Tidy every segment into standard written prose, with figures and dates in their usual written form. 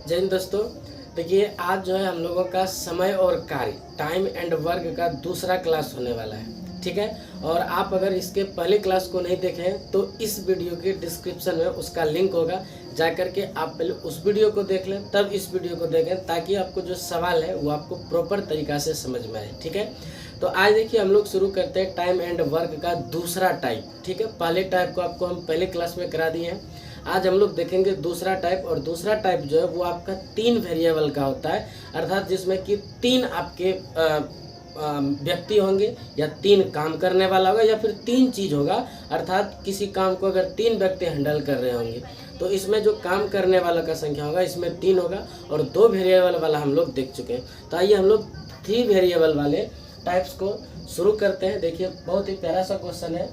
जय हिंद दोस्तों। देखिए आज जो है हम लोगों का समय और कार्य टाइम एंड वर्क का दूसरा क्लास होने वाला है, ठीक है। और आप अगर इसके पहले क्लास को नहीं देखे हैं तो इस वीडियो के डिस्क्रिप्शन में उसका लिंक होगा, जा करके आप पहले उस वीडियो को देख लें तब इस वीडियो को देखें, ताकि आपको जो सवाल है वो आपको प्रॉपर तरीक़ा से समझ में आए, ठीक है। तो आज देखिए हम लोग शुरू करते हैं टाइम एंड वर्क का दूसरा टाइप, ठीक है। पहले टाइप को आपको हम पहले क्लास में करा दिए हैं। आज हम लोग देखेंगे दूसरा टाइप, और दूसरा टाइप जो है वो आपका 3 वेरिएबल का होता है, अर्थात जिसमें कि 3 आपके व्यक्ति होंगे, या 3 काम करने वाला होगा, या फिर 3 चीज़ होगा। अर्थात किसी काम को अगर 3 व्यक्ति हैंडल कर रहे होंगे तो इसमें जो काम करने वाला का संख्या होगा इसमें 3 होगा, और 2 वेरिएबल वाला हम लोग देख चुके हैं। तो आइए हम लोग 3 वेरिएबल वाले टाइप्स को शुरू करते हैं। देखिए बहुत ही प्यारा सा क्वेश्चन है।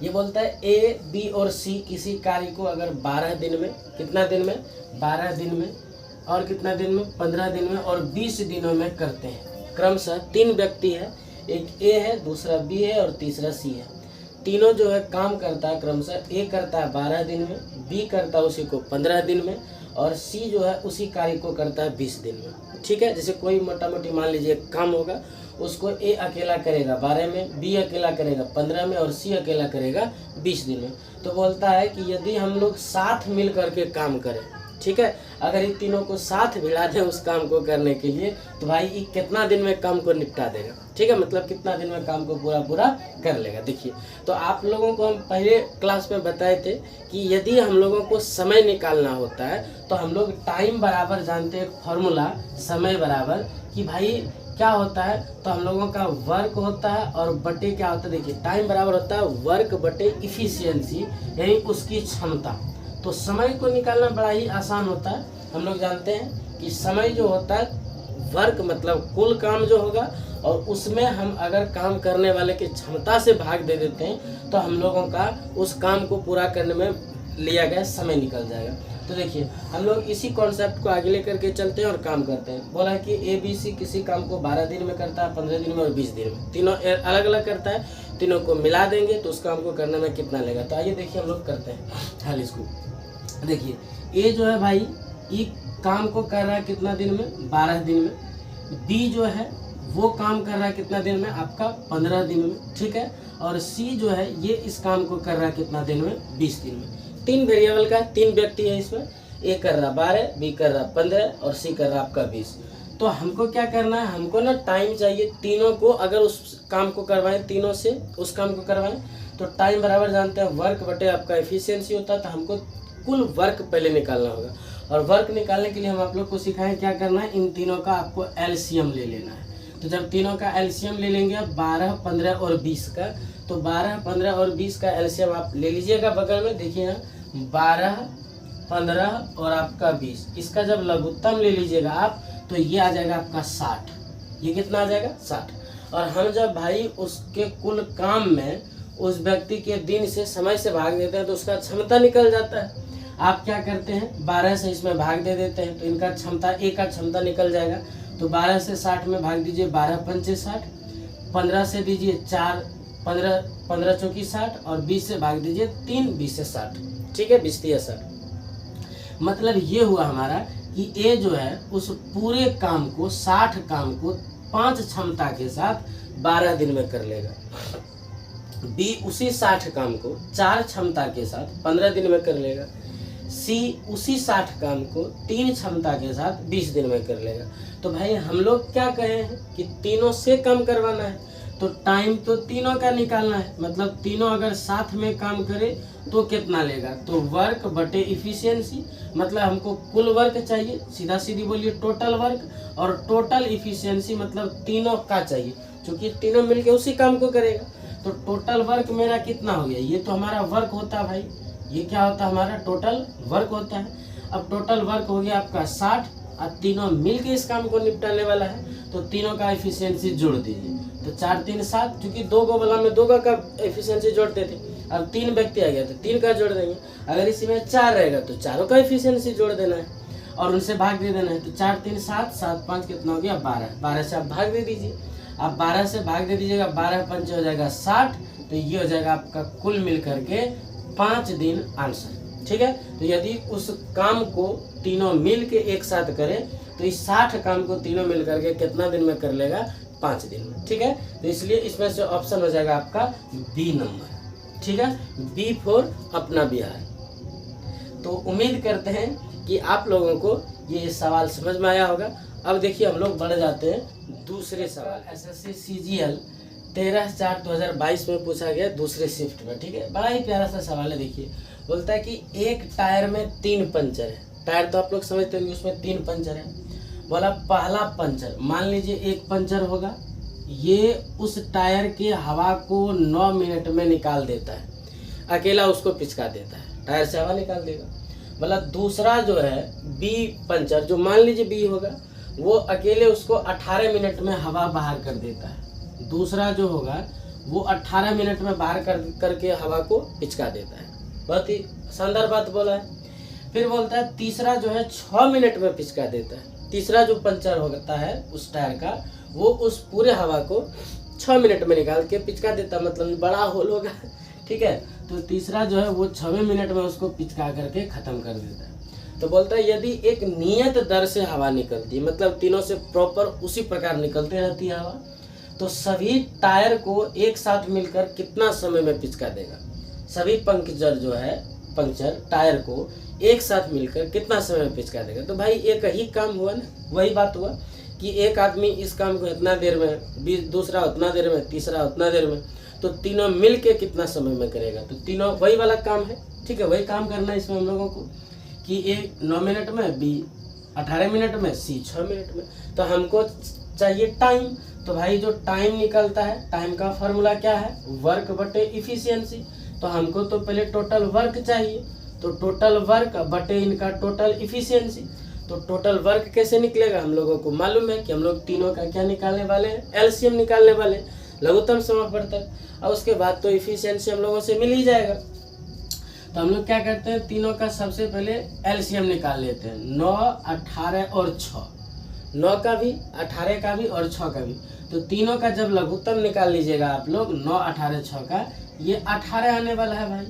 ये बोलता है ए, बी और सी किसी कार्य को अगर 12 दिन में, कितना दिन में, 12 दिन में, और कितना दिन में, 15 दिन में, और 20 दिनों में करते हैं। क्रमशः 3 व्यक्ति है, एक ए है, दूसरा बी है और तीसरा सी है। तीनों जो है काम करता है क्रमशः, ए करता है 12 दिन में, बी करता है उसी को 15 दिन में, और सी जो है उसी कार्य को करता है 20 दिन में, ठीक है। जैसे कोई मोटा मोटी मान लीजिए काम होगा, उसको ए अकेला करेगा 12 में, बी अकेला करेगा 15 में, और सी अकेला करेगा 20 दिन में। तो बोलता है कि यदि हम लोग साथ मिल करके काम करें, ठीक है, अगर इन तीनों को साथ भिड़ा दें उस काम को करने के लिए, तो भाई ये कितना दिन में काम को निपटा देगा, ठीक है, मतलब कितना दिन में काम को पूरा कर लेगा। देखिए तो आप लोगों को हम पहले क्लास में बताए थे कि यदि हम लोगों को समय निकालना होता है तो हम लोग टाइम बराबर जानते हैं, फॉर्मूला समय बराबर कि भाई क्या होता है, तो हम लोगों का वर्क होता है और बटे क्या होता है। देखिए टाइम बराबर होता है वर्क बटे इफिशियंसी, यानी उसकी क्षमता। तो समय को निकालना बड़ा ही आसान होता है। हम लोग जानते हैं कि समय जो होता है, वर्क मतलब कुल काम जो होगा, और उसमें हम अगर काम करने वाले की क्षमता से भाग दे देते हैं तो हम लोगों का उस काम को पूरा करने में लिया गया समय निकल जाएगा। तो देखिए हम लोग इसी कॉन्सेप्ट को आगे लेकर के चलते हैं और काम करते हैं। बोला है कि ए बी सी किसी काम को 12 दिन में करता है, 15 दिन में और 20 दिन में। तीनों अलग अलग करता है, तीनों को मिला देंगे तो उस काम को करने में कितना लगेगा। तो आइए देखिए हम लोग करते हैं हाल इसको। देखिए ए जो है भाई ये काम को कर रहा है कितना दिन में, 12 दिन में। बी जो है वो काम कर रहा है कितना दिन में, आपका 15 दिन में, ठीक है। और सी जो है ये इस काम को कर रहा है कितना दिन में, 20 दिन में। 3 वेरिएबल का 3 व्यक्ति है इसमें, ए कर रहा 12, बी कर रहा 15 और सी कर रहा आपका 20। तो हमको क्या करना है, हमको ना टाइम चाहिए तीनों को, अगर उस काम को करवाएं, तीनों से उस काम को करवाएं तो टाइम बराबर जानते हैं वर्क बटे आपका एफिशिएंसी होता है। तो हमको कुल वर्क पहले निकालना होगा, और वर्क निकालने के लिए हम आप लोग को सिखाएं क्या करना है, इन तीनों का आपको एलसीएम ले लेना है। तो जब तीनों का एलसीएम ले लेंगे 12, 15 और 20 का, तो 12, 15 और 20 का एलसीएम आप ले लीजिएगा बगल में। देखिए यहाँ 12, 15 और आपका 20, इसका जब लघुत्तम ले लीजिएगा आप तो ये आ जाएगा आपका 60। ये कितना आ जाएगा, 60। और हम जब भाई उसके कुल काम में उस व्यक्ति के दिन से समय से भाग देते हैं तो उसका क्षमता निकल जाता है। आप क्या करते हैं, 12 से इसमें भाग दे देते हैं तो इनका क्षमता, एक का क्षमता निकल जाएगा। तो 12 से 60 में भाग दीजिए, 12 पंचे 60, 15 से दीजिए 4, 15 चौकी 60, और 20 से भाग दीजिए 3, 20 से 60, ठीक है, 20 या 60। मतलब ये हुआ हमारा कि ए जो है उस पूरे काम को, 60 काम को 5 क्षमता के साथ 12 दिन में कर लेगा। बी उसी 60 काम को 4 क्षमता के साथ 15 दिन में कर लेगा। सी उसी 60 काम को 3 क्षमता के साथ 20 दिन में कर लेगा। तो भाई हम लोग क्या कहे हैं कि तीनों से काम करवाना है, तो टाइम तो तीनों का निकालना है। मतलब तीनों अगर साथ में काम करें तो कितना लेगा, तो वर्क बटे इफिशियंसी, मतलब हमको कुल वर्क चाहिए, सीधा सीधी बोलिए टोटल वर्क, और टोटल इफिशियंसी मतलब तीनों का चाहिए, क्योंकि तीनों मिलके उसी काम को करेगा। तो टोटल वर्क मेरा कितना हो गया, ये तो हमारा वर्क होता है भाई, ये क्या होता है हमारा टोटल वर्क होता है। अब टोटल वर्क हो गया आपका 60, अब तीनों मिलके इस काम को निपटाने वाला है, तो तीनों का एफिशिएंसी जोड़ दीजिए। तो 4, 3, 7, क्योंकि 2 को बला में 2 का एफिशिएंसी जोड़ते थे। अब 3 व्यक्ति आ गया तो 3 का जोड़ देंगे। अगर इसी में 4 रहेगा तो 4 का एफिशिएंसी जोड़ देना है और उनसे भाग दे देना है। तो 4, 3, 7, 7, 5 कितना हो गया, 12। 12 से आप भाग दे दीजिए। आप 12 से भाग दे दीजिएगा, 12 पंच हो जाएगा 60। तो ये हो जाएगा आपका कुल मिल करके 5 दिन आंसर, ठीक है। तो यदि उस काम को तीनों मिल के एक साथ करें तो इस 60 काम को तीनों मिल करके कितना दिन में कर लेगा, 5 दिन में, ठीक है। तो इसलिए इसमें से ऑप्शन हो जाएगा आपका बी नंबर, ठीक है, बी फॉर अपना बिहार। तो उम्मीद करते हैं कि आप लोगों को ये सवाल समझ में आया होगा। अब देखिए हम लोग बढ़ जाते हैं दूसरे सवाल। एसएससी सीजीएल 13/4/2022 में पूछा गया दूसरे शिफ्ट में, ठीक है। बड़ा ही प्यारा सा सवाल है। देखिए बोलता है कि एक टायर में 3 पंचर है। टायर तो आप लोग समझते होंगे, उसमें 3 पंचर है। बोला पहला पंचर, मान लीजिए एक पंचर होगा, ये उस टायर की हवा को 9 मिनट में निकाल देता है, अकेला उसको पिचका देता है, टायर से हवा निकाल देगा। बोला दूसरा जो है बी पंचर, जो मान लीजिए बी होगा, वो अकेले उसको 18 मिनट में हवा बाहर कर देता है। दूसरा जो होगा वो 18 मिनट में बाहर करके हवा को पिचका देता है। बहुत ही शानदार बात बोला है। फिर बोलता है तीसरा जो है 6 मिनट में पिचका देता है। तीसरा जो पंचर होता है उस टायर का, वो उस पूरे हवा को 6 मिनट में निकाल के पिचका देता है, मतलब बड़ा होल होगा, ठीक है। तो तीसरा जो है वो 6वें मिनट में उसको पिचका करके ख़त्म कर देता है। तो बोलता है यदि एक नियत दर से हवा निकलती है, मतलब तीनों से प्रॉपर उसी प्रकार निकलते रहती है हवा, तो सभी टायर को एक साथ मिलकर कितना समय में पिचका देगा। सभी पंक्चर जो है, पंक्चर टायर को एक साथ मिलकर कितना समय में पिचका देगा। तो भाई एक ही काम हुआ ना, वही बात हुआ कि एक आदमी इस काम को इतना देर में, दूसरा उतना देर में, तीसरा उतना देर में, तो तीनों मिल के कितना समय में करेगा। तो तीनों वही वाला काम है, ठीक है। वही काम करना है इसमें हम लोगों को कि ए 9 मिनट में, बी 18 मिनट में, सी 6 मिनट में। तो हमको चाहिए टाइम। तो भाई जो टाइम निकलता है, टाइम का फॉर्मूला क्या है, वर्क बटे इफिशियंसी। तो हमको तो पहले टोटल वर्क चाहिए, तो टोटल वर्क बटे इनका टोटल इफिशियंसी। तो टोटल वर्क कैसे निकलेगा, हम लोगों को मालूम है कि हम लोग तीनों का क्या निकालने वाले हैं, एलसीएम निकालने वाले हैं, लघुत्तम समापवर्तक। और उसके बाद तो इफिशियंसी हम लोगों से मिल ही जाएगा। तो हम लोग क्या करते हैं, तीनों का सबसे पहले एलसीएम निकाल लेते हैं, 9, 18 और 6, 9 का भी, 18 का भी और 6 का भी। तो तीनों का जब लघुत्तम निकाल लीजिएगा आप लोग, 9, 18, 6 का, ये 18 आने वाला है भाई।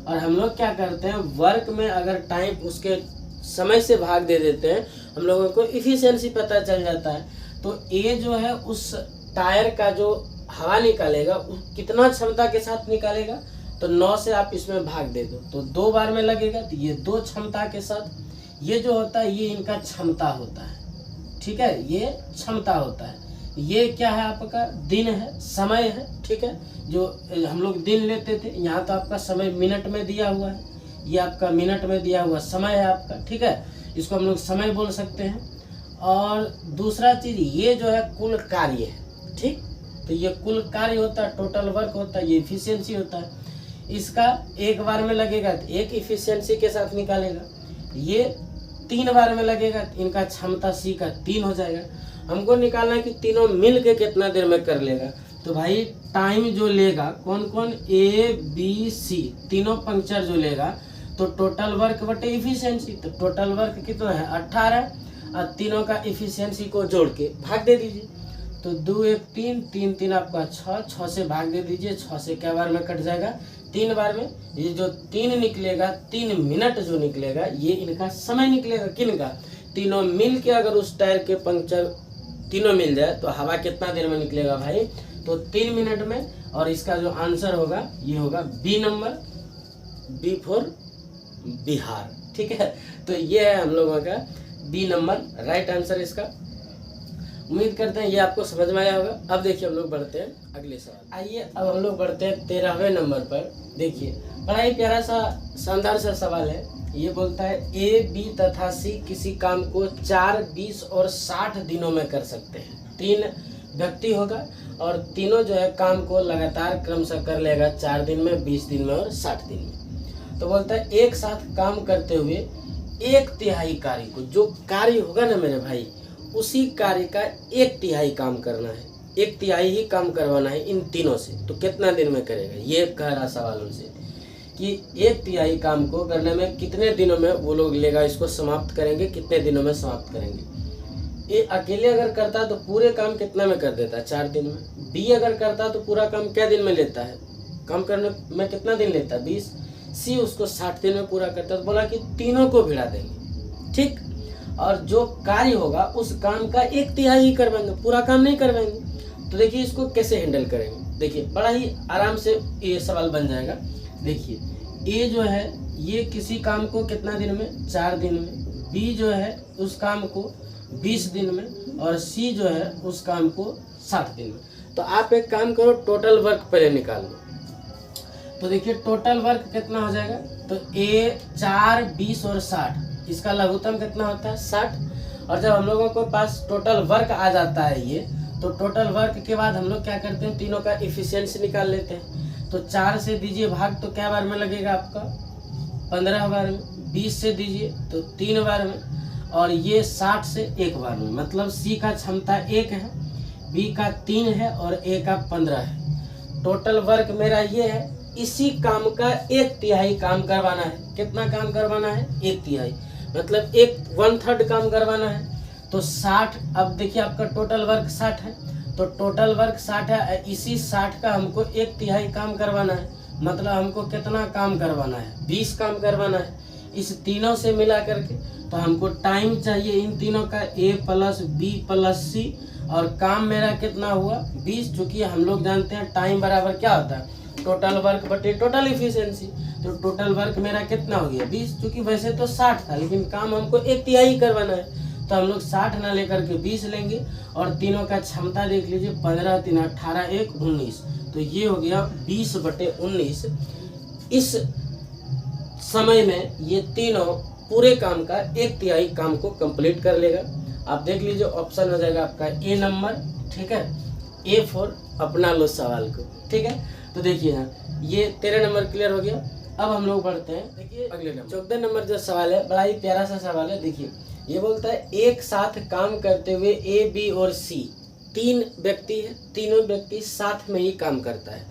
और हम लोग क्या करते हैं, वर्क में अगर टाइम उसके समय से भाग दे देते हैं, हम लोगों को इफिशियंसी पता चल जाता है। तो ये जो है उस टायर का जो हवा निकालेगा कितना क्षमता के साथ निकालेगा, तो 9 से आप इसमें भाग दे दो तो 2 बार में लगेगा। तो ये 2 क्षमता के साथ, ये जो होता है ये इनका क्षमता होता है, ठीक है, ये क्षमता होता है। ये क्या है, आपका दिन है, समय है, ठीक है। जो हम लोग दिन लेते थे, यहाँ तो आपका समय मिनट में दिया हुआ है, ये आपका मिनट में दिया हुआ समय है आपका, ठीक है। इसको हम लोग समय बोल सकते हैं। और दूसरा चीज़ ये जो है कुल कार्य है, ठीक। तो ये कुल कार्य होता है, टोटल वर्क होता है, ये इफिशियंसी होता है। इसका एक बार में लगेगा तो एक इफिशियंसी के साथ निकालेगा, ये 3 बार में लगेगा तो इनका क्षमता सी का 3 हो जाएगा। हमको निकालना है कि तीनों मिल के कितना देर में कर लेगा। तो भाई टाइम जो लेगा कौन कौन, ए बी सी, तीनों पंक्चर जो लेगा, तो टोटल वर्क बटे इफिशियंसी। तो टोटल वर्क कितना है, 18, और तीनों का इफिशियंसी को जोड़ के भाग दे दीजिए। तो 2, 1, 3, 3, 3 आपका 6, 6 से भाग दे दीजिए, 6 से क्या बार में कट जाएगा, 3 बार में। ये जो 3 निकलेगा, 3 मिनट जो निकलेगा, ये इनका समय निकलेगा। किन का, तीनों मिल के अगर उस टायर के पंक्चर तीनों मिल जाए तो हवा कितना देर में निकलेगा भाई, तो 3 मिनट में। और इसका जो आंसर होगा ये होगा B number, B for Bihar, ठीक है। तो ये है हम लोगों का बी नंबर राइट आंसर इसका। उम्मीद करते हैं ये आपको समझ में आया होगा। अब देखिए हम लोग बढ़ते हैं अगले सवाल। आइए अब हम लोग बढ़ते हैं 13वें नंबर पर। देखिए बड़ा ही प्यारा सा शानदार सा सवाल है। ये बोलता है ए, बी तथा सी किसी काम को 4, 20 और 60 दिनों में कर सकते हैं। 3 व्यक्ति होगा और तीनों जो है काम को लगातार क्रमशः कर लेगा 4 दिन में, 20 दिन में और 60 दिन में। तो बोलता है एक साथ काम करते हुए 1/3 कार्य को, जो कार्य होगा ना मेरे भाई, उसी कार्य का 1/3 काम करना है, 1/3 ही काम करवाना है इन तीनों से। तो कितना दिन में करेगा, ये कह रहा सवाल उनसे कि 1/3 काम को करने में कितने दिनों में वो लोग लेगा, इसको समाप्त करेंगे, कितने दिनों में समाप्त करेंगे। ए अकेले अगर करता है तो पूरे काम कितना में कर देता है, 4 दिन में। बी अगर करता है तो पूरा काम क्या दिन में लेता है, काम करने में कितना दिन लेता है, 20। सी उसको 60 दिन में पूरा करता है। तो बोला कि तीनों को भिड़ा देंगे, ठीक। और जो कार्य होगा उस काम का 1/3 ही करवाएंगे, पूरा काम नहीं करवाएंगे। तो देखिए इसको कैसे हैंडल करेंगे, देखिए बड़ा ही आराम से ये सवाल बन जाएगा। देखिए ए जो है ये किसी काम को कितना दिन में, 4 दिन में, बी जो है उस काम को 20 दिन में, और सी जो है उस काम को 60 दिन में। तो आप एक काम करो, टोटल वर्क पहले निकाल लो। तो देखिए टोटल वर्क कितना हो जाएगा, तो ए 4, 20 और 60, इसका लघुत्तम कितना होता है 60। और जब हम लोगों को पास टोटल वर्क आ जाता है ये, तो टोटल वर्क के बाद हम लोग क्या करते हैं, तीनों का इफिशियंसी निकाल लेते हैं। तो 4 से दीजिए भाग, तो क्या बार में लगेगा आपका 15 बार में, 20 से दीजिए तो 3 बार में, और ये 60 से 1 बार में। मतलब सी का क्षमता 1 है, बी का 3 है और ए का 15 है। टोटल वर्क मेरा ये है, इसी काम का 1/3 काम करवाना है। कितना काम करवाना है, 1/3, मतलब 1/3 काम करवाना है। तो 60, अब देखिए आपका टोटल वर्क 60 है, तो टोटल वर्क 60 है, इसी 60 का हमको 1/3 काम करवाना है। मतलब हमको कितना काम करवाना है, 20 काम करवाना है इस तीनों से मिला करके। तो हमको टाइम चाहिए इन तीनों का, ए प्लस बी प्लस सी, और काम मेरा कितना हुआ 20। चूँकि हम लोग जानते हैं टाइम बराबर क्या होता है, टोटल वर्क बटे टोटल इफिशियंसी। तो टोटल वर्क मेरा कितना हो गया 20, क्योंकि वैसे तो 60 था लेकिन काम हमको 1/3 करवाना है। तो हम लोग 60 ना लेकर के 20 लेंगे, और तीनों का क्षमता देख लीजिए, 15, 3, 18, 1, 19। तो ये हो गया 20/19। इस समय में ये तीनों पूरे काम का 1/3 काम को कंप्लीट कर लेगा। आप देख लीजिए ऑप्शन हो जाएगा आपका ए नंबर, ठीक है, ए फॉर अपना लो सवाल को, ठीक है। तो देखिए यहाँ ये 13 नंबर क्लियर हो गया। अब हम लोग बढ़ते हैं, देखिए अगले नंबर 14 नंबर जो सवाल है, बड़ा ही प्यारा सा सवाल है। देखिए ये बोलता है एक साथ काम करते हुए ए, बी और सी 3 व्यक्ति है, तीनों व्यक्ति साथ में ही काम करता है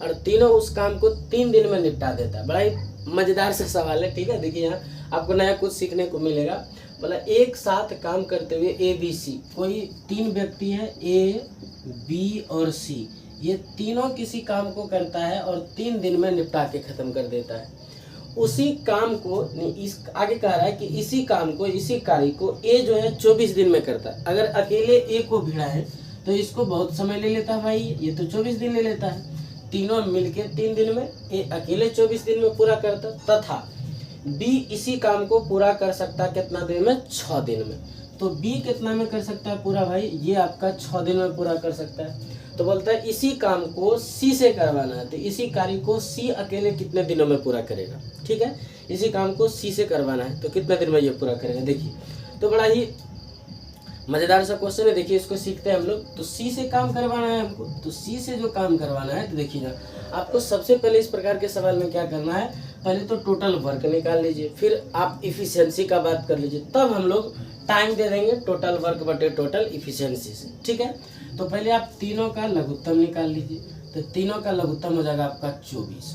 और तीनों उस काम को 3 दिन में निपटा देता है। बड़ा ही मजेदार सा सवाल है, ठीक है। देखिए यहाँ आपको नया कुछ सीखने को मिलेगा। बोला एक साथ काम करते हुए ए, बी, सी, कोई 3 व्यक्ति है, ए, बी और सी, ये तीनों किसी काम को करता है और 3 दिन में निपटा के खत्म कर देता है। उसी काम को इस आगे कह रहा है कि इसी काम को, इसी कार्य को ए जो है 24 दिन में करता है। अगर अकेले ए को भिड़ा है तो इसको बहुत समय ले लेता है भाई, ये तो 24 दिन ले लेता है। तीनों मिलके 3 दिन में, ए अकेले 24 दिन में पूरा करता, तथा बी इसी काम को पूरा कर सकता है कितना दिन में, 6 दिन में। तो बी कितना में कर सकता है पूरा भाई, ये आपका 6 दिन में पूरा कर सकता है। तो बोलता है इसी काम को सी से करवाना है, तो इसी कार्य को सी अकेले कितने दिनों में पूरा करेगा, ठीक है। इसी काम को सी से करवाना है तो कितने दिन में ये पूरा करेगा। देखिए तो बड़ा ही मज़ेदार सा क्वेश्चन है, देखिए इसको सीखते हैं हम लोग। तो सी से काम करवाना है हमको, तो सी से जो काम करवाना है, तो देखिए ना आपको सबसे पहले इस प्रकार के सवाल में क्या करना है, पहले तो टोटल वर्क निकाल लीजिए, फिर आप इफिशियंसी का बात कर लीजिए, तब हम लोग टाइम दे देंगे टोटल वर्क बटे टोटल इफिशियंसी से, ठीक है। तो पहले आप तीनों का लघुत्तम निकाल लीजिए, तो तीनों का लघुत्तम हो जाएगा आपका 24,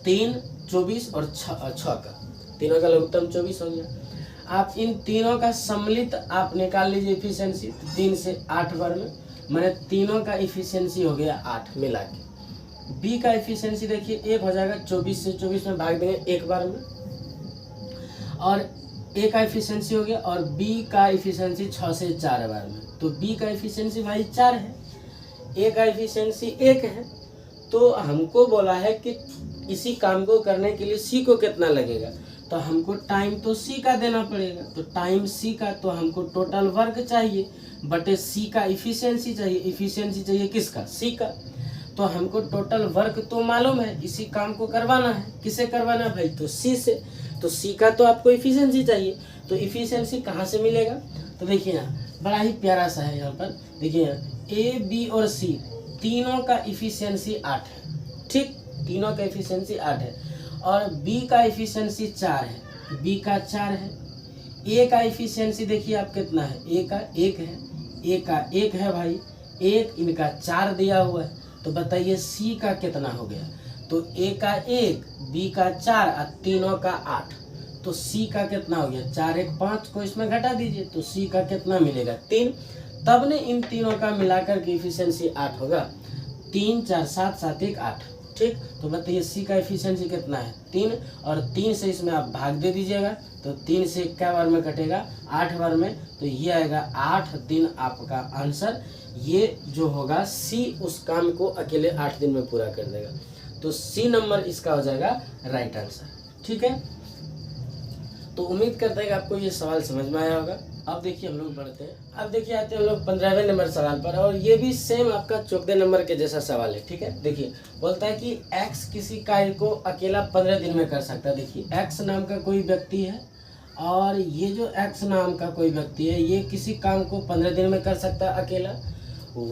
3, 24 और 6 का तीनों का लघुत्तम 24 हो गया। आप इन तीनों का सम्मिलित आप निकाल लीजिए इफिशियंसी, तो 3 से 8 बार में, मैंने तीनों का इफिशियंसी हो गया 8 मिला के। बी का इफिशियंसी देखिए 1 हो जाएगा, 24 से 24 में भाग देंगे 1 बार में, और ए का इफिशियंसी हो गया, और बी का इफिशियंसी 6 से 4 बार में। तो बी का इफिशियंसी भाई 4 है, ए का इफिशियंसी 1 है। तो हमको बोला है कि इसी काम को करने के लिए सी को कितना लगेगा, तो हमको टाइम तो सी का देना पड़ेगा। तो टाइम सी का, तो हमको टोटल वर्क चाहिए बटे सी का इफिशियंसी चाहिए। इफिशियंसी चाहिए किसका, सी का। तो हमको टोटल वर्क तो मालूम है, इसी काम को करवाना है, किसे करवाना है भाई, तो सी से। तो सी का तो आपको इफिशियंसी चाहिए, तो इफिशियंसी कहाँ से मिलेगा, तो देखिए यहाँ बड़ा ही प्यारा सा है। यहाँ पर देखिए यहाँ ए, बी और सी तीनों का इफिशियंसी 8 है, ठीक, तीनों का इफिशियंसी 8 है, और बी का इफिशियंसी 4 है, बी का 4 है। ए का इफिशियंसी देखिए आप कितना है, ए का 1 है, ए का 1 है भाई, 1, इनका 4 दिया हुआ है। तो बताइए सी का कितना हो गया, तो ए का 1, बी का 4 और तीनों का 8। तो सी का कितना हो गया, 4, 1, 5 को इसमें घटा दीजिए, तो सी का कितना मिलेगा 3। तब ने इन तीनों का मिलाकर के इफिशियंसी 8 होगा, 3, 4, 7, 7, 1, 8। ठीक। तो बताइए सी का एफिशिएंसी कितना है 3, और 3 से इसमें आप भाग दे दीजिएगा, तो 3 से क्या बार में कटेगा 8 बार में, तो ये आएगा 8 दिन आपका आंसर। ये जो होगा सी उस काम को अकेले 8 दिन में पूरा कर देगा, तो सी नंबर इसका हो जाएगा राइट आंसर। ठीक है, तो उम्मीद करते हैं कि आपको ये सवाल समझ में आया होगा। अब देखिए हम लोग बढ़ते हैं, अब देखिए आते हैं हम लोग 15वें नंबर सवाल पर, और ये भी सेम आपका 14वें नंबर के जैसा सवाल है। ठीक है, देखिए बोलता है कि x किसी कार्य को अकेला 15 दिन में कर सकता है। देखिए x नाम का कोई व्यक्ति है, और ये जो x नाम का कोई व्यक्ति है ये किसी काम को 15 दिन में कर सकता है अकेला।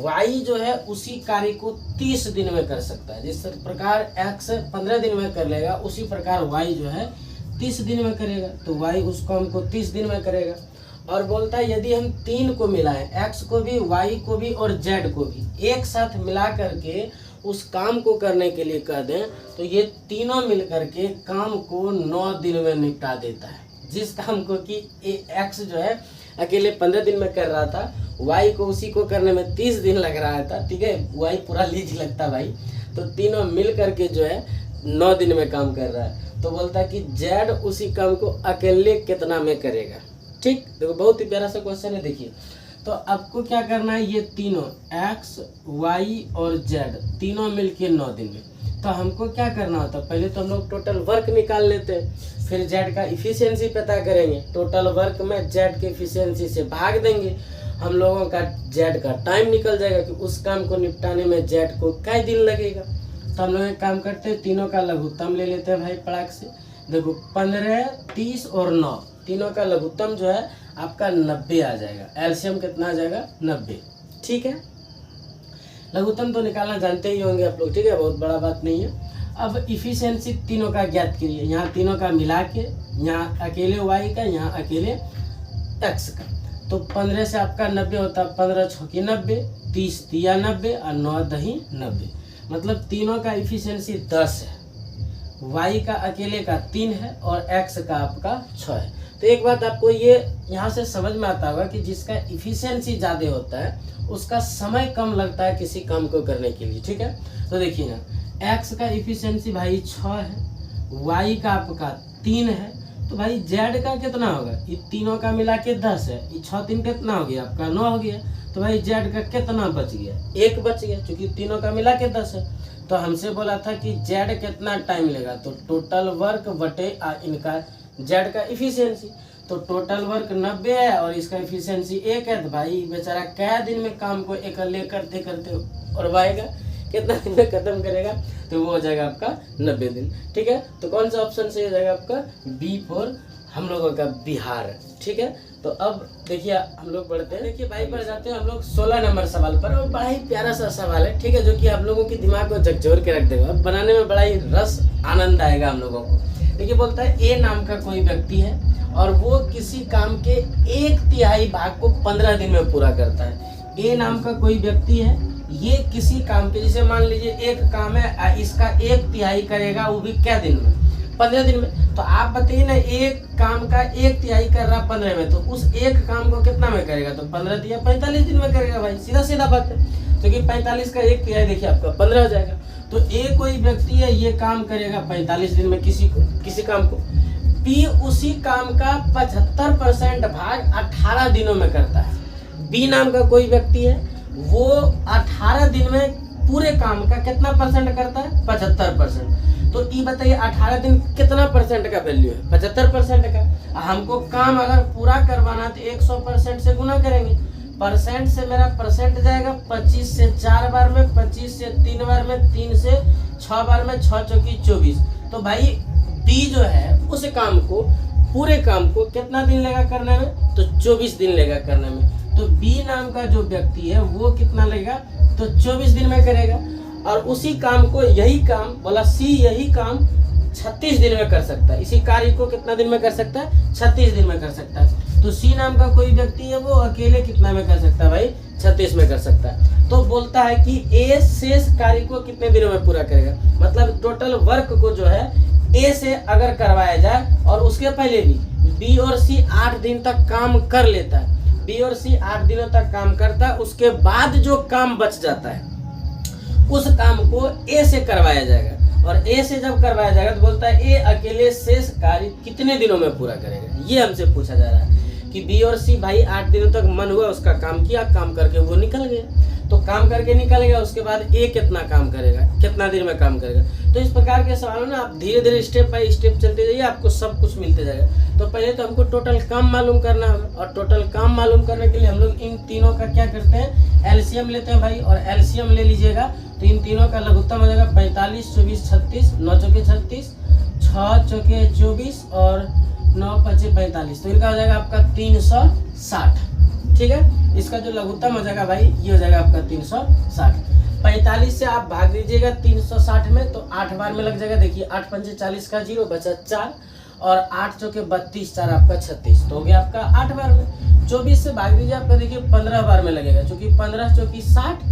y जो है उसी कार्य को 30 दिन में कर सकता है। जिस प्रकार x 15 दिन में कर लेगा उसी प्रकार y जो है 30 दिन में करेगा, तो y उस काम को 30 दिन में करेगा। और बोलता है यदि हम 3 को मिलाएं, x को भी, y को भी और z को भी एक साथ मिला करके उस काम को करने के लिए कह दें, तो ये तीनों मिल करके काम को 9 दिन में निपटा देता है। जिस काम को कि x जो है अकेले 15 दिन में कर रहा था, y को उसी को करने में 30 दिन लग रहा था। ठीक है, y पूरा लीज लगता भाई, तो तीनों मिल करके जो है 9 दिन में काम कर रहा है। तो बोलता है कि z उसी काम को अकेले कितना में करेगा। ठीक, देखो बहुत ही प्यारा सा क्वेश्चन है। देखिए तो आपको क्या करना है, ये तीनों x, y और z तीनों मिलके 9 दिन में, तो हमको क्या करना होता है, पहले तो हम लोग टोटल वर्क निकाल लेते हैं, फिर z का इफिशियंसी पता करेंगे, टोटल वर्क में z के इफिशियंसी से भाग देंगे, हम लोगों का z का टाइम निकल जाएगा कि उस काम को निपटाने में z को कई दिन लगेगा। तो हम लोग एक काम करते हैं, तीनों का लघुत्तम ले लेते हैं भाई पड़ाक से। देखो 15, 30 और 9 तीनों का लघुत्तम जो है आपका 90 आ जाएगा। एलसीएम कितना आ जाएगा 90। ठीक है, लघुत्तम तो निकालना जानते ही होंगे आप लोग। ठीक है, बहुत बड़ा बात नहीं है। अब इफिशियंसी तीनों का ज्ञात करिए, यहाँ तीनों का मिला के, यहाँ अकेले y का, यहाँ अकेले x का, तो 15 से आपका 90 होता है, 15 छक्के 90, 30 तिया 90 और 9 दही 90, मतलब तीनों का इफिशियंसी 10 है, y का अकेले का 3 है और x का आपका 6 है। तो एक बात आपको ये यहाँ से समझ में आता होगा कि जिसका इफिशियंसी ज़्यादा होता है उसका समय कम लगता है किसी काम को करने के लिए। ठीक है, तो देखिए ना x का इफिशियंसी भाई 6 है, y का आपका 3 है, तो भाई z का कितना होगा, ये तीनों का मिला के 10 है, ये 6 3 कितना हो गया आपका 9 हो गया, तो भाई z का कितना बच गया, 1 बच गया, क्योंकि तीनों का मिला के 10 है। तो हमसे बोला था कि z कितना टाइम लेगा, तो टोटल वर्क बटे इनका z का इफिशियंसी, तो टोटल वर्क 90 है और इसका इफिशियंसी 1 है, तो भाई बेचारा क्या दिन में काम को अकेले करते करते और वाएगा कितना दिन में खत्म करेगा, तो वो हो जाएगा आपका 90 दिन। ठीक है, तो कौन सा ऑप्शन सही हो जाएगा आपका बी फॉर हम लोगों का बिहार। ठीक है, तो अब देखिए हम लोग बढ़ते हैं, देखिए भाई बढ़ जाते हैं हम लोग 16 नंबर सवाल पर, और बड़ा ही प्यारा सा सवाल है। ठीक है, जो कि आप लोगों के दिमाग को झकझोर के रख देगा और बनाने में बड़ा ही रस आनंद आएगा हम लोगों को। देखिए बोलता है ए नाम का कोई व्यक्ति है और वो किसी काम के 1/3 भाग को 15 दिन में पूरा करता है। ए नाम का कोई व्यक्ति है, ये किसी काम के, जैसे मान लीजिए एक काम है, इसका 1/3 करेगा, वो भी क्या दिन में, 15 दिन में। तो आप बताइए ना, एक काम का 1/3 कर रहा 15 में, तो उस एक काम को कितना में करेगा, तो 15 दिया 45 दिन में करेगा भाई, सीधा सीधा बात है। तो कि 45 का 1/3 देखिए आपका 15 हो जाएगा। तो ए कोई व्यक्ति है, ये काम करेगा 45 दिन में किसी काम को। बी उसी काम का 75% भाग 18 दिनों में करता है। बी नाम का कोई व्यक्ति है, वो 18 दिन में पूरे काम का कितना परसेंट करता है, 75%। तो ये बताइए 18 दिन कितना परसेंट का वैल्यू है, 75% का। हमको काम अगर पूरा करवाना है तो 100% से गुना करेंगे, परसेंट से मेरा परसेंट जाएगा 25 से 4 बार में, 25 से 3 बार में, 3 से 6 बार में, 6 चौकी 24। तो भाई बी जो है उस काम को, पूरे काम को कितना दिन लेगा करने में, तो 24 दिन लेगा करने में। तो बी नाम का जो व्यक्ति है वो कितना लेगा, तो 24 दिन में करेगा। और उसी काम को, यही काम बोला सी, यही काम 36 दिन में कर सकता है। इसी कार्य को कितना दिन में कर सकता है, 36 दिन में कर सकता है। तो सी नाम का कोई व्यक्ति है, वो अकेले कितना में कर सकता है भाई, 36 में कर सकता है। तो बोलता है कि ए शेष कार्य को कितने दिनों में पूरा करेगा, मतलब टोटल वर्क को जो है ए से अगर करवाया जाए और उसके पहले भी बी और सी 8 दिन तक काम कर लेता है, बी और सी 8 दिनों तक काम करता है, उसके बाद जो काम बच जाता है उस काम को ए से करवाया जाएगा। और ए से जब करवाया जाएगा तो बोलता है ए अकेले शेष कार्य कितने दिनों में पूरा करेगा, ये हमसे पूछा जा रहा है कि बी और सी भाई 8 दिनों तक मन हुआ, उसका काम किया, काम करके वो निकल गया, तो काम करके निकल गया, उसके बाद ए कितना काम करेगा, कितना दिन में काम करेगा। तो इस प्रकार के सवालों ना आप धीरे धीरे स्टेप बाय स्टेप चलते जाइए, आपको सब कुछ मिलते जाएगा। तो पहले तो हमको टोटल काम मालूम करना होगा, और टोटल काम मालूम करने के लिए हम लोग इन तीनों का क्या करते हैं, एलसीएम लेते हैं भाई, और एलसीएम ले लीजिएगा तो इन तीनों का लघुत्तम हो जाएगा 45, 24, 36, 9 चौके 36, 6 चौके 24 और 9 पचे 45, तो इनका हो जाएगा आपका 360। ठीक है, इसका जो लघुत्तम हो जाएगा भाई ये हो जाएगा आपका 360। 45 से आप भाग दीजिएगा 360 में तो 8 बार में लग जाएगा। देखिए 8 पंचे 40 का 0 बचा 4 और 8 चौके 32, 4 आपका 36, तो हो गया आपका 8 बार में। 24 से भाग दीजिए आपका देखिए 15 बार में लगेगा, क्योंकि 15 चौकी 60,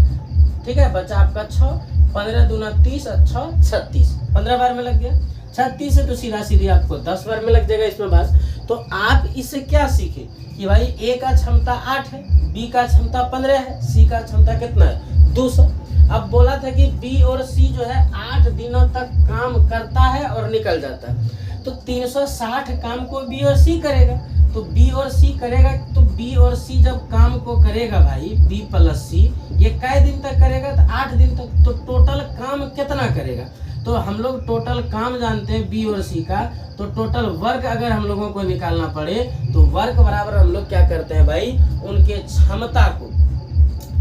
ठीक है, बचा आपका 6, 15 दूना 30 और 6 36, 15 बार में लग गया। 36 से तो सीधा सीधी आपको 10 बार में लग जाएगा इसमें भाग। तो आप इससे क्या सीखे कि भाई ए का क्षमता 8 है, बी का क्षमता 15 है, सी का क्षमता कितना है 200। अब बोला था कि बी और सी जो है 8 दिनों तक काम करता है और निकल जाता है, तो 360 काम को बी और सी करेगा, तो बी और सी करेगा, तो बी और सी जब काम को करेगा भाई बी प्लस सी, ये कै दिन तक करेगा, तो 8 दिन तक, तो टोटल काम कितना करेगा। तो हम लोग टोटल काम जानते हैं बी और सी का, तो टोटल वर्क अगर हम लोगों को निकालना पड़े तो वर्क बराबर हम लोग क्या करते हैं भाई, उनके क्षमता को,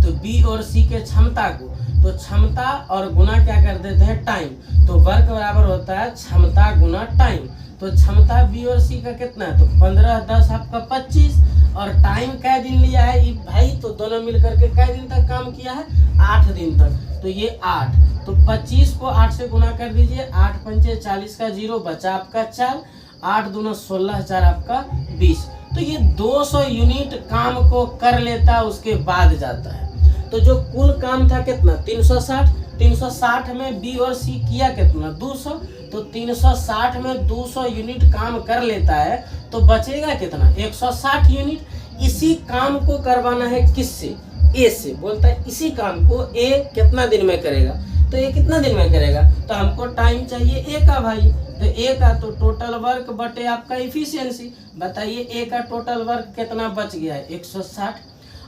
तो बी और सी के क्षमता को, तो क्षमता और गुना क्या कर देते हैं टाइम, तो वर्क बराबर होता है क्षमता गुना टाइम। तो क्षमता बी और सी का कितना है, तो 15 10 आपका 25, और टाइम कै दिन लिया है भाई, तो दोनों मिलकर के कै दिन तक काम किया है 8 दिन तक, तो ये 8, तो 25 को 8 से गुना कर दीजिए, 8 पंचे 40 का 0 बचा आपका 4, 8 दूना 16, 4 आपका 20, तो ये 200 यूनिट काम को कर लेता उसके बाद जाता है। तो जो कुल काम था कितना 360, 360 में बी और सी किया कितना 200, तो 360 में 200 यूनिट काम कर लेता है, तो बचेगा कितना 160 यूनिट। इसी काम को करवाना है किससे, ए से, बोलता है इसी काम को ए कितना दिन में करेगा, तो ए कितना दिन में करेगा, तो हमको टाइम चाहिए ए का भाई, तो ए का तो टोटल वर्क बटे आपका इफिशियंसी, बताइए ए का टोटल वर्क कितना बच गया है 160,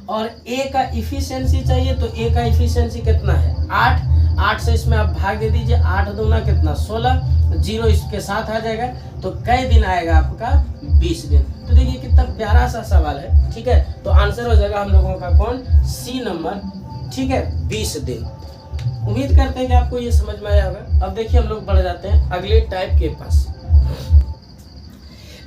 और ए का इफिशियंसी चाहिए, तो ए का इफिशियंसी कितना है 8, 8 से इसमें आप भाग दे दीजिए, 8 दूना कितना 16, 0 इसके साथ आ जाएगा, तो कई दिन आएगा आपका 20 दिन। तो देखिए कितना प्यारा सा सवाल है, ठीक है, तो आंसर हो जाएगा हम लोगों का कौन, सी नंबर, ठीक है 20 दिन। उम्मीद करते हैं कि आपको ये समझ में आया होगा। अब देखिए हम लोग बढ़ जाते हैं अगले टाइप के पास।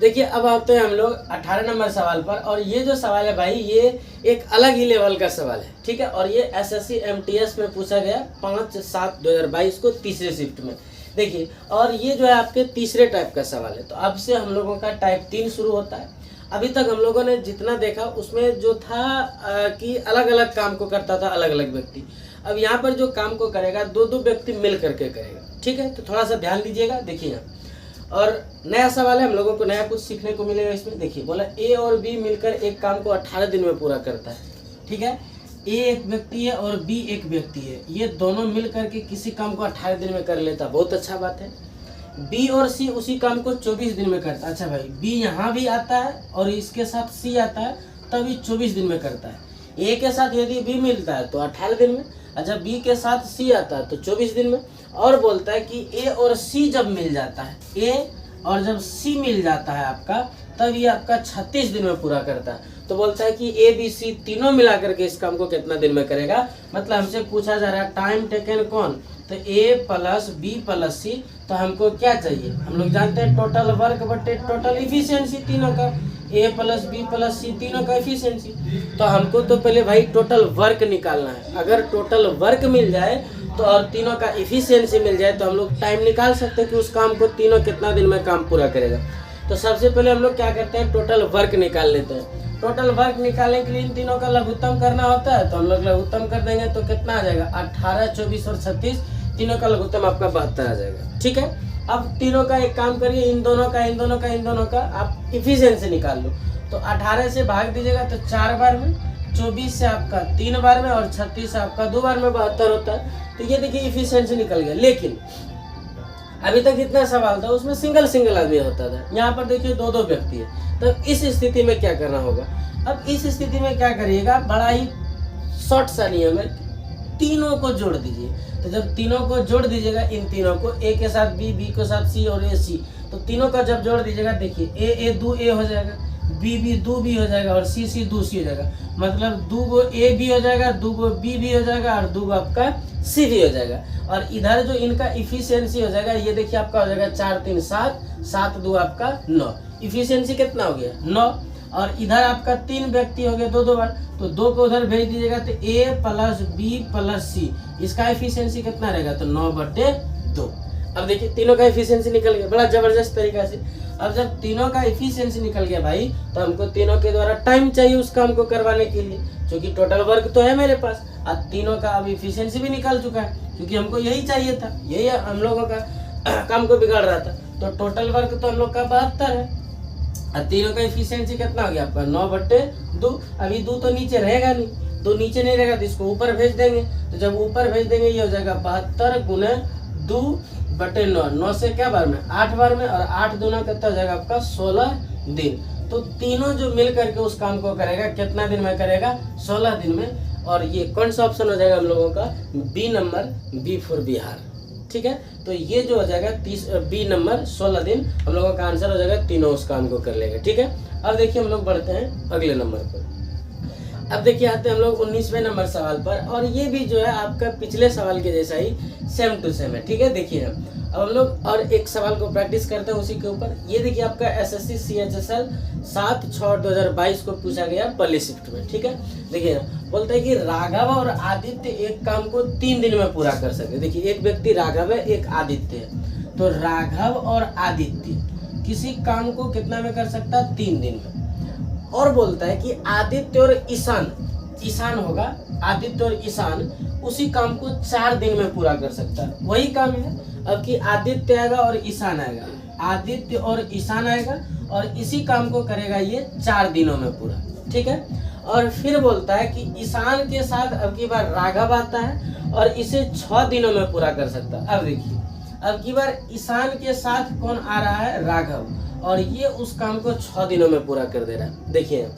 देखिए अब आते हैं हम लोग 18 नंबर सवाल पर, और ये जो सवाल है भाई ये एक अलग ही लेवल का सवाल है, ठीक है, और ये एसएससी एमटीएस में पूछा गया 5/7/2022 को तीसरे शिफ्ट में। देखिए और ये जो है आपके तीसरे टाइप का सवाल है, तो अब से हम लोगों का टाइप 3 शुरू होता है। अभी तक हम लोगों ने जितना देखा उसमें जो था कि अलग अलग काम को करता था अलग अलग व्यक्ति, अब यहाँ पर जो काम को करेगा 2-2 व्यक्ति मिल करके करेगा, ठीक है, तो थोड़ा सा ध्यान दीजिएगा। देखिए यहाँ और नया सवाल है, हम लोगों को नया कुछ सीखने को मिलेगा इसमें। देखिए बोला ए और बी मिलकर एक काम को 18 दिन में पूरा करता है, ठीक है, ए एक व्यक्ति है और बी एक व्यक्ति है, ये दोनों मिल करके किसी काम को 18 दिन में कर लेता, बहुत अच्छा बात है। बी और सी उसी काम को 24 दिन में करता है, अच्छा भाई बी यहाँ भी आता है और इसके साथ सी आता है तभी 24 दिन में करता है। ए के साथ यदि बी मिलता है तो 18 दिन में, अच्छा बी के साथ सी आता है तो 24 दिन में, और बोलता है कि ए और सी जब मिल जाता है, ए और जब सी मिल जाता है आपका, तब ये आपका 36 दिन में पूरा करता है। तो बोलता है कि ए बी सी तीनों मिला करके इस काम को कितना दिन में करेगा, मतलब हमसे पूछा जा रहा है टाइम टेकन कौन, तो ए प्लस बी प्लस सी, तो हमको क्या चाहिए, हम लोग जानते हैं टोटल वर्क बटे टोटल इफिशियंसी तीनों का, ए प्लस बी प्लस सी तीनों का इफिशियंसी। तो हमको तो पहले भाई टोटल वर्क निकालना है, अगर टोटल वर्क मिल जाए तो और तीनों का इफिशियंसी मिल जाए तो हम लोग टाइम निकाल सकते हैं कि उस काम को तीनों कितना दिन में काम पूरा करेगा। तो सबसे पहले हम लोग क्या करते हैं, टोटल वर्क निकाल लेते हैं। टोटल वर्क निकालने के लिए इन तीनों का लघुत्तम करना होता है, तो हम लोग लघुत्तम कर देंगे तो कितना आ जाएगा 18, 24 और 36, तीनों का लघुत्तम आपका 72 आ जाएगा, ठीक है। अब तीनों का एक काम करिए, इन दोनों का आप इफिशियंसी निकाल लो, तो 18 से भाग दीजिएगा तो 4 बार में, 24 से आपका 3 बार में और 36 से आपका 2 बार में 72 होता है। तो ये देखिए इफिशियंसी निकल गया। लेकिन अभी तक कितना सवाल था उसमें सिंगल सिंगल आदमी होता था, यहाँ पर देखिए दो दो व्यक्ति है। तो इस स्थिति में क्या करना होगा, अब इस स्थिति में क्या करिएगा, बड़ा ही शॉर्ट सा नियम है, तीनों को जोड़ दीजिए। तो जब तीनों को जोड़ दीजिएगा, इन तीनों को ए के साथ बी, बी के साथ सी और ए सी, तो तीनों का जब जोड़ दीजिएगा देखिए ए दो ए हो जाएगा, बी दो बी हो जाएगा और सी दो सी हो जाएगा। मतलब दो गो ए बी हो जाएगा, दो गो बी हो जाएगा और दो गो आपका सी भी हो जाएगा। और इधर जो इनका इफिशियंसी हो जाएगा, ये देखिए आपका हो जाएगा 4 3 7, 7 2 आपका 9, इफिशियंसी कितना हो गया 9। और इधर आपका 3 व्यक्ति हो गए दो दो बार, तो 2 को उधर भेज दीजिएगा तो ए प्लस बी प्लस सी, इसका एफिशिएंसी कितना रहेगा तो 9/2। अब देखिए तीनों का एफिशिएंसी निकल गया बड़ा जबरदस्त तरीका से। अब जब तीनों का एफिशिएंसी निकल गया भाई, तो हमको तीनों के द्वारा टाइम चाहिए उस काम को करवाने के लिए, क्योंकि टोटल वर्क तो है मेरे पास। अब तीनों का अब एफिशिएंसी भी निकल चुका है, क्योंकि हमको यही चाहिए था, यही हम लोगों का काम को बिगाड़ रहा था। तो टोटल वर्क तो हम लोग का 72 है, और तीनों का एफिशिएंसी कितना हो गया आपका 9/2। अभी 2 तो नीचे रहेगा नहीं, 2 नीचे नहीं रहेगा तो इसको ऊपर भेज देंगे। तो जब ऊपर भेज देंगे ये हो जाएगा 72 गुने 2/9, 9 से क्या बार में 8 बार में, और 8 दूना कितना हो जाएगा आपका 16 दिन। तो तीनों जो मिल करके उस काम को करेगा कितना दिन में करेगा 16 दिन में। और ये कौन सा ऑप्शन हो जाएगा हम लोगों का B number, B for Bihar. ठीक है, तो ये जो हो जाएगा बी नंबर 16 दिन हम लोगों का आंसर हो जाएगा, तीनों उस काम को कर लेंगे। ठीक है, अब देखिए हम लोग बढ़ते हैं अगले नंबर पर। अब देखिए आते हैं हम लोग 19वें नंबर सवाल पर, और ये भी जो है आपका पिछले सवाल के जैसा ही सेम टू सेम है। ठीक है, देखिए अब हम लोग और एक सवाल को प्रैक्टिस करते हैं उसी के ऊपर। ये देखिए आपका एसएससी CHSL 7/6/2022 को पूछा गया पहली शिफ्ट में। ठीक है, देखिए बोलता है कि राघव और आदित्य एक काम को 3 दिन में पूरा कर सकते। देखिए एक व्यक्ति राघव है, एक आदित्य है, तो राघव और आदित्य किसी काम को कितना में कर सकता है 3 दिन में। और बोलता है कि आदित्य और ईशान होगा, आदित्य और ईशान उसी काम को 4 दिन में पूरा कर सकता है। वही काम है, अब कि आदित्य आएगा और ईशान आएगा, आदित्य और ईशान आएगा और इसी काम को करेगा ये 4 दिनों में पूरा। ठीक है, और फिर बोलता है कि ईशान के साथ अब की बार राघव आता है और इसे 6 दिनों में पूरा कर सकता है। अब देखिए अब की बार ईशान के साथ कौन आ रहा है राघव, और ये उस काम को 6 दिनों में पूरा कर दे रहा है। देखिए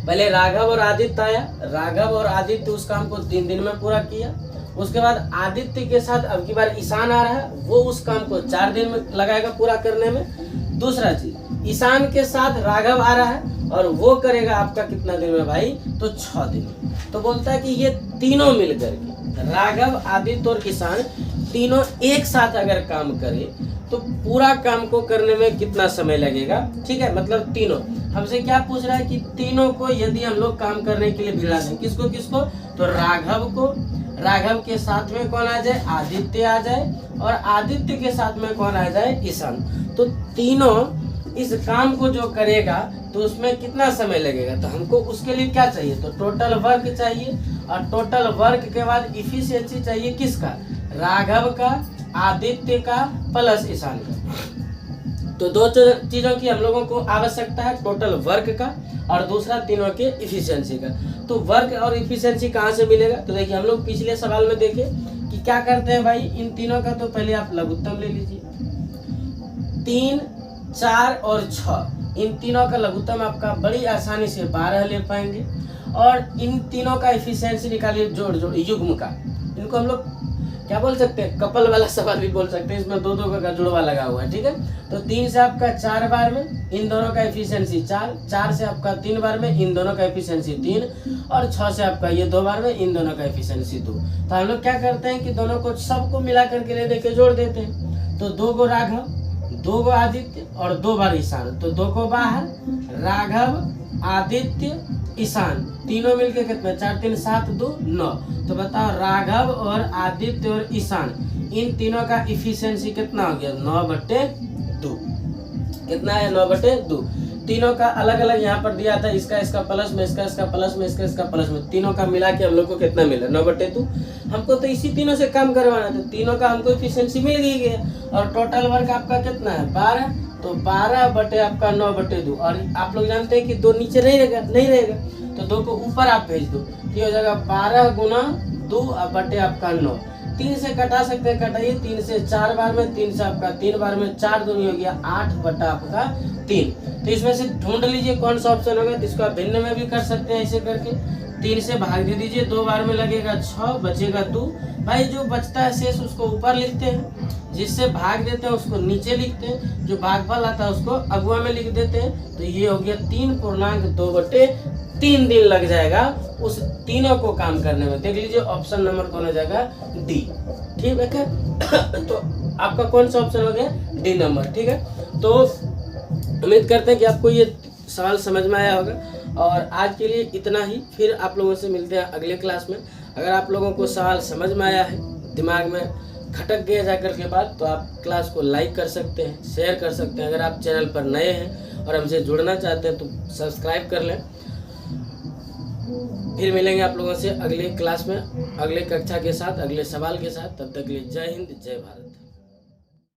पहले राघव और आदित्य आया, राघव और आदित्य उस काम को 3 दिन में पूरा किया। उसके बाद आदित्य के साथ अब की बार ईशान आ रहा है, वो उस काम को 4 दिन में लगाएगा पूरा करने में। दूसरा चीज ईशान के साथ राघव आ रहा है और वो करेगा आपका कितना दिन में भाई तो 6 दिन में। तो बोलता है कि ये तीनों मिलकर के राघव, आदित्य और ईशान तीनों एक साथ अगर काम करे तो पूरा काम को करने में कितना समय लगेगा। ठीक है, मतलब तीनों हमसे क्या पूछ रहा है कि तीनों को यदि हम लोग काम करने के लिए भिड़ा दें, किसको किसको, तो राघव को, राघव के साथ में कौन आ जाए आदित्य आ जाए, और आदित्य के साथ में कौन आ जाए ईशान, तो तीनों इस काम को जो करेगा तो उसमें कितना समय लगेगा। तो हमको उसके लिए क्या चाहिए, तो टोटल वर्क चाहिए, और टोटल वर्क के बाद इफिशियंसी चाहिए किसका, राघव का, आदित्य का प्लस ईशान का। तो 2 चीजों की हम लोगों को आवश्यकता है, टोटल वर्क का और दूसरा तीनों के इफिशियंसी का। तो वर्क और इफिशियंसी कहाँ से मिलेगा, तो देखिए हम लोग पिछले सवाल में देखे कि क्या करते हैं भाई, इन तीनों का तो पहले आप लघुत्तम ले लीजिए, 3 4 और 6, इन तीनों का लघुत्तम आपका बड़ी आसानी से 12 ले पाएंगे। और इन तीनों का इफिशियंसी निकालिए जोड़ युग्म का, इनको हम लोग क्या बोल सकते हैं, कपल वाला सवाल भी बोल सकते हैं, इसमें 2 का जुड़वा लगा हुआ है। ठीक है, तो 3 से आपका 4 बार में इन दोनों का एफिशिएंसी 4, 4 से आपका 3 बार में इन दोनों का एफिशिएंसी 3, और 6 से आपका ये 2 बार में इन दोनों का एफिशिएंसी 2। तो हम लोग क्या करते हैं कि दोनों को सबको मिला करके ले देके जोड़ देते हैं। तो 2 गो राघव, 2 गो आदित्य और 2 बार ईशान, तो 2 को बाहर, राघव, आदित्य, ईशान तीनों मिलके कितना 4 3 7 2 9। तो बताओ राघव और आदित्य और ईशान इन तीनों का इफिशियंसी कितना हो गया 9/2। कितना है 9/2। तीनों का अलग अलग यहाँ पर दिया था, इसका प्लस में, इसका प्लस में, इसका प्लस में, तीनों का मिला के हम लोग को कितना मिला 9/2। हमको तो इसी तीनों से काम करवाना था, तीनों का हमको इफिशियंसी मिल गई है। और टोटल वर्क आपका कितना है 12, तो 12 बटे आपका 9/2। और आप लोग जानते हैं कि 2 नीचे नहीं रहेगा, तो 2 को ऊपर आप भेज दो, ये हो जाएगा 12 गुना 2 बटे आपका 9। 3 से कटा सकते हैं, कटाइए। 3 से 4 बार में, 3 से आपका 3 बार में 4 दूनी हो गया 8 बटा आपका 3। तो इसमें से ढूंढ लीजिए कौन सा ऑप्शन होगा। तो इसको आप भिन्न में भी कर सकते हैं ऐसे करके। 3 से भाग दे दीजिए, 2 बार में लगेगा 6, बचेगा 2। भाई जो बचता है शेष उसको ऊपर लिखते हैं, जिससे भाग देते हैं उसको नीचे लिखते हैं, जो भागफल आता है उसको अगुआ में लिख देते हैं। तो ये हो गया 3.2/3 दिन लग जाएगा उस तीनों को काम करने में। देख लीजिए ऑप्शन नंबर कौन हो जाएगा, डी। ठीक है क्या? तो आपका कौन सा ऑप्शन हो गया, डी नंबर। ठीक है, तो उम्मीद करते हैं कि आपको ये सवाल समझ में आया होगा। और आज के लिए इतना ही, फिर आप लोगों से मिलते हैं अगले क्लास में। अगर आप लोगों को सवाल समझ में आया है, दिमाग में खटक गया जाकर के बाद, तो आप क्लास को लाइक कर सकते हैं, शेयर कर सकते हैं। अगर आप चैनल पर नए हैं और हमसे जुड़ना चाहते हैं तो सब्सक्राइब कर लें। फिर मिलेंगे आप लोगों से अगले क्लास में, अगले कक्षा के साथ, अगले सवाल के साथ। तब तक के लिए जय हिंद, जय भारत।